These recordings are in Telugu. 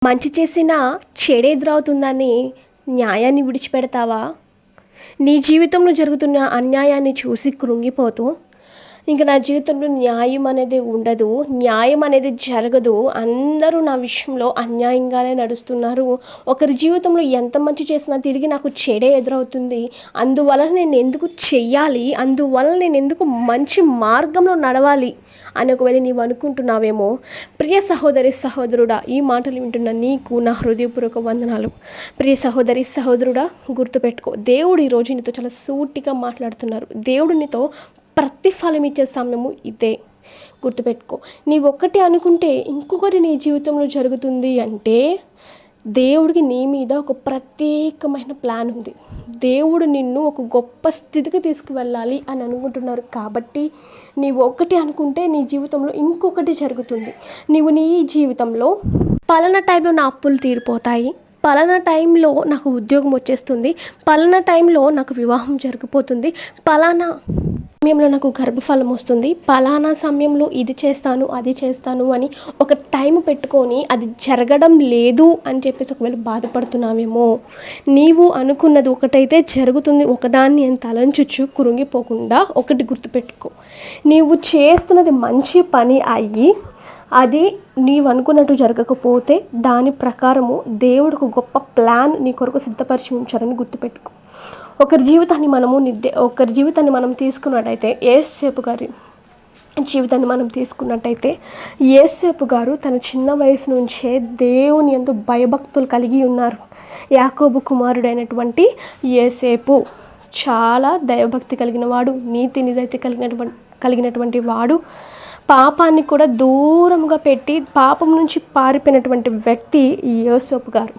మంచి చేసినా చెడే ఎదురవుతుందని న్యాయాన్ని విడిచిపెడతావా? నీ జీవితంలో జరుగుతున్న అన్యాయాన్ని చూసి కృంగిపోతూ ఇంక నా జీవితంలో న్యాయం అనేది ఉండదు, న్యాయం అనేది జరగదు, అందరూ నా విషయంలో అన్యాయంగానే నడుస్తున్నారు, ఒకరి జీవితంలో ఎంత మంచి చేసినా తిరిగి నాకు చెడే ఎదురవుతుంది, అందువల్ల నేను ఎందుకు చెయ్యాలి, అందువల్ల నేను ఎందుకు మంచి మార్గంలో నడవాలి అని ఒకవేళ నీవు అనుకుంటున్నావేమో, ప్రియ సహోదరి సహోదరుడా, ఈ మాటలు వింటున్న నీకు నా హృదయపూర్వక వందనాలు. ప్రియ సహోదరి సహోదరుడా, గుర్తుపెట్టుకో, దేవుడు ఈరోజు నీతో చాలా సూటిగా మాట్లాడుతున్నారు. దేవుడు నీతో ప్రతిఫలం ఇచ్చే సమయము ఇదే. గుర్తుపెట్టుకో, నీవు ఒక్కటి అనుకుంటే ఇంకొకటి నీ జీవితంలో జరుగుతుంది అంటే దేవుడికి నీ మీద ఒక ప్రత్యేకమైన ప్లాన్ ఉంది. దేవుడు నిన్ను ఒక గొప్ప స్థితికి తీసుకువెళ్ళాలి అని అనుకుంటున్నారు. కాబట్టి నీవు ఒకటి అనుకుంటే నీ జీవితంలో ఇంకొకటి జరుగుతుంది. నీవు నీ జీవితంలో పలానా టైంలో నా అప్పులు తీరిపోతాయి, పలానా టైంలో నాకు ఉద్యోగం వచ్చేస్తుంది, పలానా టైంలో నాకు వివాహం జరిగిపోతుంది, పలానా సమయంలో నాకు గర్భఫలం వస్తుంది, పలానా సమయంలో ఇది చేస్తాను అది చేస్తాను అని ఒక టైం పెట్టుకొని అది జరగడం లేదు అని చెప్పేసి ఒకవేళ బాధపడుతున్నావేమో, నీవు అనుకున్నది ఒకటైతే జరుగుతుంది, ఒకదాన్ని నేను తలంచుచ్చు కురుంగిపోకుండా ఒకటి గుర్తుపెట్టుకో, నీవు చేస్తున్నది మంచి పని అయ్యి అది నీవు అనుకున్నట్టు జరగకపోతే దాని ప్రకారము దేవుడికి గొప్ప ప్లాన్ నీ కొరకు సిద్ధపరిచి ఉంచారని గుర్తుపెట్టుకో. ఒకరి జీవితాన్ని మనం తీసుకున్నట్టయితే యేసేపు గారి జీవితాన్ని మనం తీసుకున్నట్టయితే యేసేపు గారు తన చిన్న వయసు నుంచే దేవుని యందు భయభక్తులు కలిగి ఉన్నారు. యాకోబు కుమారుడైనటువంటి యేసేపు చాలా దైవభక్తి కలిగిన వాడు, నీతి నిజాయితీ కలిగినటువంటి వాడు, పాపాన్ని కూడా దూరంగా పెట్టి పాపం నుంచి పారిపోయినటువంటి వ్యక్తి యోసేపు గారు.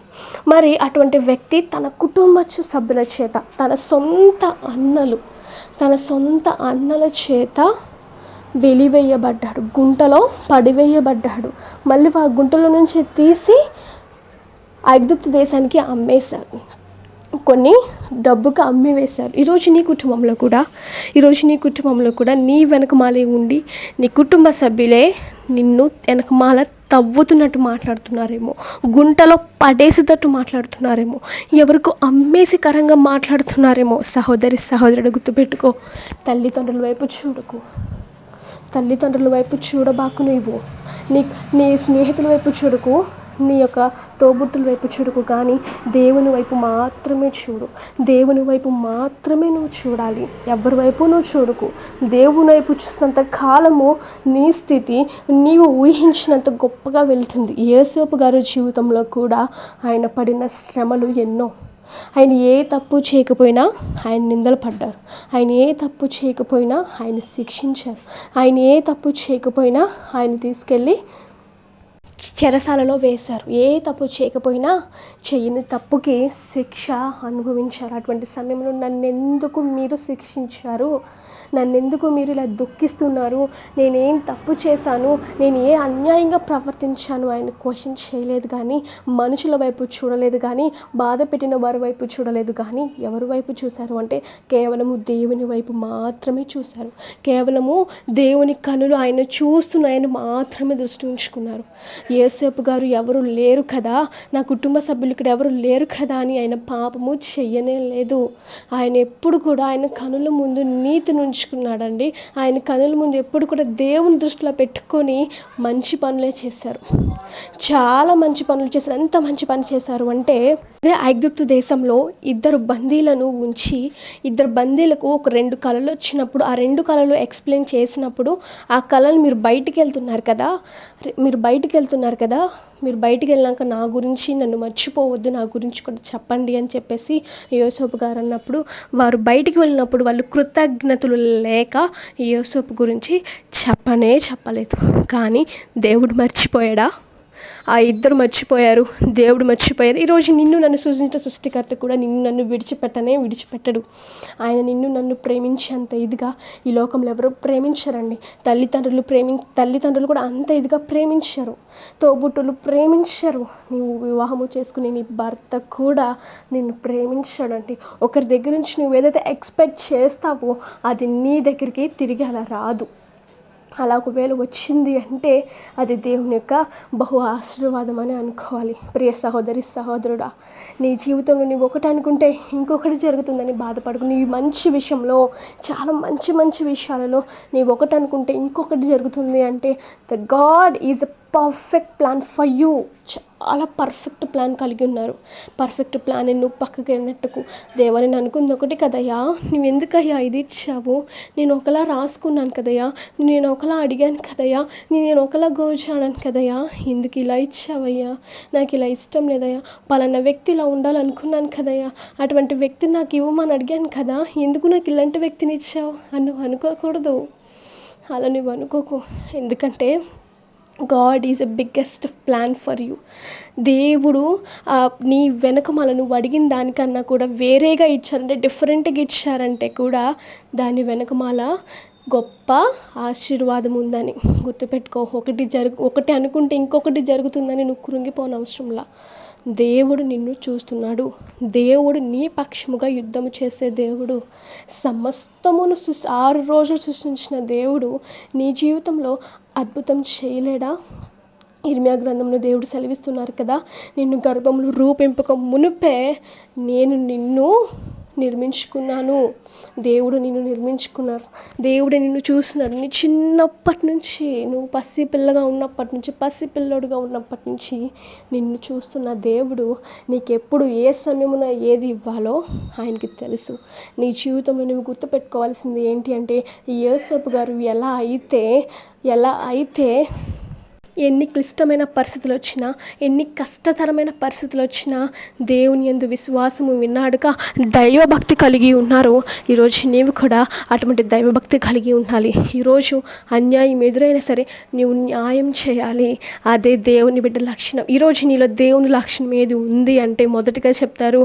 మరి అటువంటి వ్యక్తి తన కుటుంబ సభ్యుల చేత, తన సొంత అన్నల చేత వెలివేయబడ్డాడు, గుంటలో పడివేయబడ్డాడు. మళ్ళీ ఆ గుంటలో నుంచి తీసి ఐగుప్తు దేశానికి అమ్మేశారు, కొన్ని డబ్బుకు అమ్మి వేశారు. ఈరోజు నీ కుటుంబంలో కూడా నీ వెనకమాలే ఉండి నీ కుటుంబ సభ్యులే నిన్ను వెనకమాల తవ్వుతున్నట్టు మాట్లాడుతున్నారేమో, గుంటలో పడేసేటట్టు మాట్లాడుతున్నారేమో, ఎవరికో అమ్మేసికరంగా మాట్లాడుతున్నారేమో. సహోదరుడు గుర్తుపెట్టుకో, తల్లిదండ్రుల వైపు చూడబాకు, నీ స్నేహితుల వైపు చూడకు, నీ యొక్క తోబుట్టుల వైపు చూడకు, కానీ దేవుని వైపు మాత్రమే చూడు. దేవుని వైపు మాత్రమే నువ్వు చూడాలి, ఎవరి వైపు నువ్వు చూడకు. దేవుని వైపు చూసినంత కాలము నీ స్థితి నీవు ఊహించినంత గొప్పగా వెళ్తుంది. యేసేపు గారి జీవితంలో కూడా ఆయన పడిన శ్రమలు ఎన్నో. ఆయన ఏ తప్పు చేయకపోయినా ఆయన నిందలు పడ్డారు, ఆయన ఏ తప్పు చేయకపోయినా ఆయన శిక్షించారు, ఆయన ఏ తప్పు చేయకపోయినా ఆయన తీసుకెళ్ళి చెరసాలలో వేశారు. ఏ తప్పు చేయకపోయినా చెయ్యని తప్పుకి శిక్ష అనుభవించారు. అటువంటి సమయంలో నన్నెందుకు మీరు శిక్షించారు, నన్నెందుకు మీరు ఇలా దుఃఖిస్తున్నారు, నేనేం తప్పు చేశాను, నేను ఏ అన్యాయంగా ప్రవర్తించాను ఆయన క్వశ్చన్ చేయలేదు. కానీ మనుషుల వైపు చూడలేదు, కానీ బాధ పెట్టిన వారి వైపు చూడలేదు. కానీ ఎవరి వైపు చూశారు అంటే కేవలము దేవుని వైపు మాత్రమే చూశారు. కేవలము దేవుని కనులు ఆయన చూస్తున్నాయని మాత్రమే దృష్టి ఉంచుకున్నారు. యేసేపు గారు ఎవరు లేరు కదా, నా కుటుంబ సభ్యులు ఇక్కడ ఎవరు లేరు కదా అని ఆయన పాపము చెయ్యనే లేదు. ఆయన ఎప్పుడు కూడా ఆయన కనుల ముందు నీతిని ఉంచుకున్నాడండి. ఆయన కనుల ముందు ఎప్పుడు కూడా దేవుని దృష్టిలో పెట్టుకొని మంచి పనులే చేశారు, చాలా మంచి పనులు చేశారు. ఎంత మంచి పని చేశారు అంటే, అదే ఐగుప్తు దేశంలో ఇద్దరు బందీలను ఉంచి, ఇద్దరు బందీలకు ఒక 2 కళలు వచ్చినప్పుడు ఆ 2 కళలు ఎక్స్ప్లెయిన్ చేసినప్పుడు, ఆ కళలు మీరు బయటికి వెళ్తున్నారు కదా, మీరు బయటికి వెళ్ళాక నా గురించి నన్ను మర్చిపోవద్దు, నా గురించి కూడా చెప్పండి అని చెప్పేసి యోసేపు గారు అన్నప్పుడు, వారు బయటికి వెళ్ళినప్పుడు వాళ్ళు కృతజ్ఞతలు లేక యోసేపు గురించి చెప్పలేదు. కానీ దేవుడు మర్చిపోయాడా? ఆ ఇద్దరు మర్చిపోయారు, దేవుడు మర్చిపోయారు. ఈరోజు నిన్ను నన్ను సృష్టించిన సృష్టికర్త కూడా నిన్ను నన్ను విడిచిపెట్టడు. ఆయన నిన్ను నన్ను ప్రేమించేంత ఇదిగా ఈ లోకంలో ఎవరు ప్రేమించరండి. తల్లిదండ్రులు కూడా అంత ఇదిగా ప్రేమించరు, తోబుట్టులు ప్రేమించరు, నీవు వివాహము చేసుకునే నీ భర్త కూడా నిన్ను ప్రేమించడండి. ఒకరి దగ్గర నుంచి నువ్వు ఏదైతే ఎక్స్పెక్ట్ చేస్తావో అది నీ దగ్గరికి తిరిగి అలా రాదు. అలా ఒకవేళ వచ్చింది అంటే అది దేవుని యొక్క బహు ఆశీర్వాదం అని అనుకోవాలి. ప్రియ సహోదరి సహోదరుడా, నీ జీవితంలో నీవు ఒకటి అనుకుంటే ఇంకొకటి జరుగుతుందని బాధపడకు. నీ మంచి విషయంలో, చాలా మంచి మంచి విషయాలలో నీవు ఒకటి అనుకుంటే ఇంకొకటి జరుగుతుంది అంటే the God is a perfect plan for you. చాలా పర్ఫెక్ట్ ప్లాన్ కలిగి ఉన్నారు. పర్ఫెక్ట్ ప్లాన్ నువ్వు పక్కకి వెళ్ళినట్టుకు దేవా నేను అనుకుంది ఒకటి కదయ్యా, నువ్వు ఎందుకయ్యా ఇది ఇచ్చావు, నేను ఒకలా రాసుకున్నాను కదయ్యా, నేను ఒకలా అడిగాను కదయ్యా, నేను ఒకలా గోచాడాను కదయ్యా, ఎందుకు ఇలా ఇచ్చావయ్యా, నాకు ఇలా ఇష్టం లేదయ్యా, పలానా వ్యక్తి ఇలా ఉండాలనుకున్నాను కదయ్యా, అటువంటి వ్యక్తిని నాకు ఇవ్వమని అడిగాను కదా, ఎందుకు నాకు ఇలాంటి వ్యక్తిని ఇచ్చావు అని నువ్వు అనుకోకూడదు. అలా నువ్వు అనుకోకు. ఎందుకంటే God is a biggest plan for you. దేవుడు నీ వెనకమాల నువ్వు అడిగిన దానికన్నా కూడా వేరేగా ఇచ్చారంటే, డిఫరెంట్గా ఇచ్చారంటే కూడా దాని వెనకమాల గొప్ప ఆశీర్వాదం ఉందని గుర్తుపెట్టుకో. ఒకటి అనుకుంటే ఇంకొకటి జరుగుతుందని నువ్వు కృంగిపోనవసరంలా. దేవుడు నిన్ను చూస్తున్నాడు. దేవుడు నీ పక్షముగా యుద్ధము చేసే దేవుడు. సమస్తమును 6 రోజులు సృష్టించిన దేవుడు నీ జీవితంలో అద్భుతం చేయలేడా? ఇర్మియా గ్రంథంలో దేవుడు సెలవిస్తున్నారు కదా, నిన్ను గర్భంలో రూపింపక మునుపే నేను నిన్ను నిర్మించుకున్నాను. దేవుడు నిన్ను నిర్మించుకున్నారు. దేవుడు నిన్ను చూస్తున్నాడు. నీ చిన్నప్పటి నుంచి, నువ్వు పసిపిల్లగా ఉన్నప్పటి నుంచి, పసిపిల్లోడుగా ఉన్నప్పటి నుంచి నిన్ను చూస్తున్న దేవుడు నీకెప్పుడు ఏ సమయమున ఏది ఇవ్వాలో ఆయనకి తెలుసు. నీ జీవితంలో నువ్వు గుర్తుపెట్టుకోవాల్సింది ఏంటి అంటే, యేసప్ప గారు ఎలా అయితే ఎన్ని క్లిష్టమైన పరిస్థితులు వచ్చినా, ఎన్ని కష్టతరమైన పరిస్థితులు వచ్చినా దేవుని యందు విశ్వాసము విన్నాడుగా దైవభక్తి కలిగి ఉన్నారు. ఈరోజు నీవు కూడా అటువంటి దైవభక్తి కలిగి ఉండాలి. ఈరోజు అన్యాయం ఎదురైనా సరే నీవు న్యాయం చేయాలి. అదే దేవుని బిడ్డ లక్షణం. ఈరోజు నీలో దేవుని లక్షణం ఏది ఉంది అంటే మొదటిగా చెప్తారు,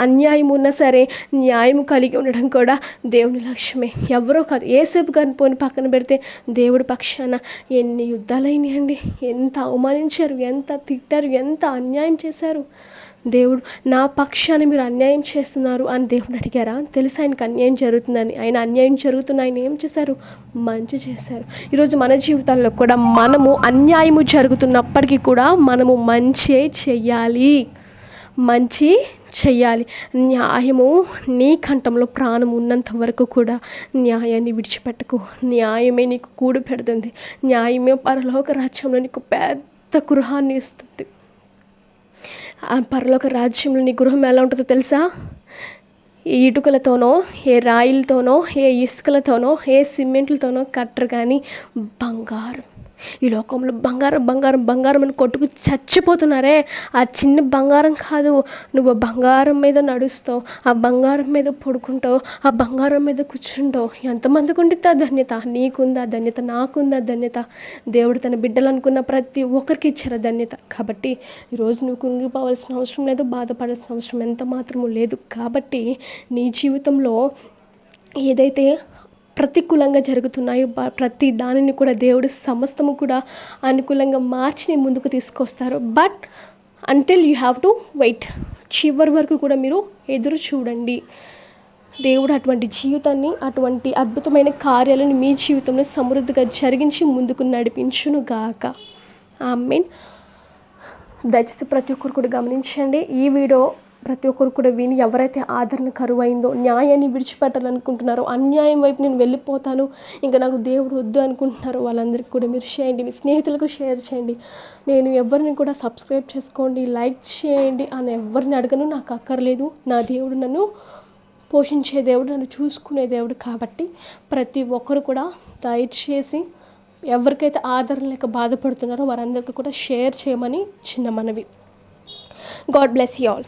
అన్యాయం ఉన్నా సరే న్యాయం కలిగి ఉండడం కూడా దేవుని లక్ష్యమే. ఎవరో కాదు, యేసేపు గారిని పోని పక్కన పెడితే దేవుడి పక్షాన ఎన్ని యుద్ధాలైనాయండి, ఎంత అవమానించారు, ఎంత తిట్టారు, ఎంత అన్యాయం చేశారు. దేవుడు నా పక్షాన్ని మీరు అన్యాయం చేస్తున్నారు అని దేవుడు అడిగారా? తెలుసు ఆయనకు అన్యాయం జరుగుతుందని. ఆయన అన్యాయం జరుగుతున్న ఆయన ఏం చేశారు? మంచి చేశారు. ఈరోజు మన జీవితాల్లో కూడా మనము అన్యాయము జరుగుతున్నప్పటికీ కూడా మనము మంచి చెయ్యాలి. న్యాయము నీ కంఠంలో ప్రాణం ఉన్నంత వరకు కూడా న్యాయాన్ని విడిచిపెట్టకు. న్యాయమే నీకు కూడు పెడుతుంది. న్యాయమే పరలోక రాజ్యంలో నీకు పెద్ద గృహాన్ని ఇస్తుంది. ఆ పరలోక రాజ్యంలో నీ గృహం ఎలా ఉంటుందో తెలుసా? ఏ ఇటుకలతోనో, ఏ రాయిలతోనో, ఏ ఇసుకలతోనో, ఏ సిమెంట్లతోనో కట్టరు, కానీ బంగారం. ఈ లోకంలో బంగారం అని కొట్టుకు చచ్చిపోతున్నారే, ఆ చిన్న బంగారం కాదు. నువ్వు బంగారం మీద నడుస్తావు, ఆ బంగారం మీద పడుకుంటావు, ఆ బంగారం మీద కూర్చుంటావు. ఎంతమందికి ఉంటుంది ఆ ధన్యత? నీకుందా ధన్యత, నాకుందా ధన్యత. దేవుడు తన బిడ్డలు అనుకున్న ప్రతి ఒక్కరికి ఇచ్చారు ధన్యత. కాబట్టి ఈరోజు నువ్వు కుంగిపోవాల్సిన అవసరం లేదు, బాధపడాల్సిన అవసరం ఎంత మాత్రము లేదు. కాబట్టి నీ జీవితంలో ఏదైతే ప్రతికూలంగా జరుగుతున్నాయో ప్రతి దానిని కూడా దేవుడు సమస్తము కూడా అనుకూలంగా మార్చి ముందుకు తీసుకొస్తారు. But until you have to wait. చివరి వరకు కూడా మీరు ఎదురు చూడండి. దేవుడు అటువంటి జీవితాన్ని, అటువంటి అద్భుతమైన కార్యాలను మీ జీవితంలో సమృద్ధిగా జరిగించి ముందుకు నడిపించును గాక. ఆమేన్. దయచేసి ప్రతి ఒక్కరు కూడా గమనించండి. ఈ వీడియో ప్రతి ఒక్కరు కూడా విని ఎవరైతే ఆదరణ కరువైందో, న్యాయాన్ని విడిచిపెట్టాలనుకుంటున్నారో, అన్యాయం వైపు నేను వెళ్ళిపోతాను, ఇంకా నాకు దేవుడు వద్దు అనుకుంటున్నారో వాళ్ళందరికీ కూడా మీరు చేయండి. మీ స్నేహితులకు షేర్ చేయండి. నేను ఎవరిని కూడా సబ్స్క్రైబ్ చేసుకోండి, లైక్ చేయండి అని ఎవరిని అడగను. నాకు అక్కర్లేదు. నా దేవుడు నన్ను పోషించే దేవుడు, నన్ను చూసుకునే దేవుడు. కాబట్టి ప్రతి ఒక్కరు కూడా దయచేసి ఎవరికైతే ఆదరణ లేక బాధపడుతున్నారో వారందరికీ కూడా షేర్ చేయమని చిన్న మనవి. God bless you all.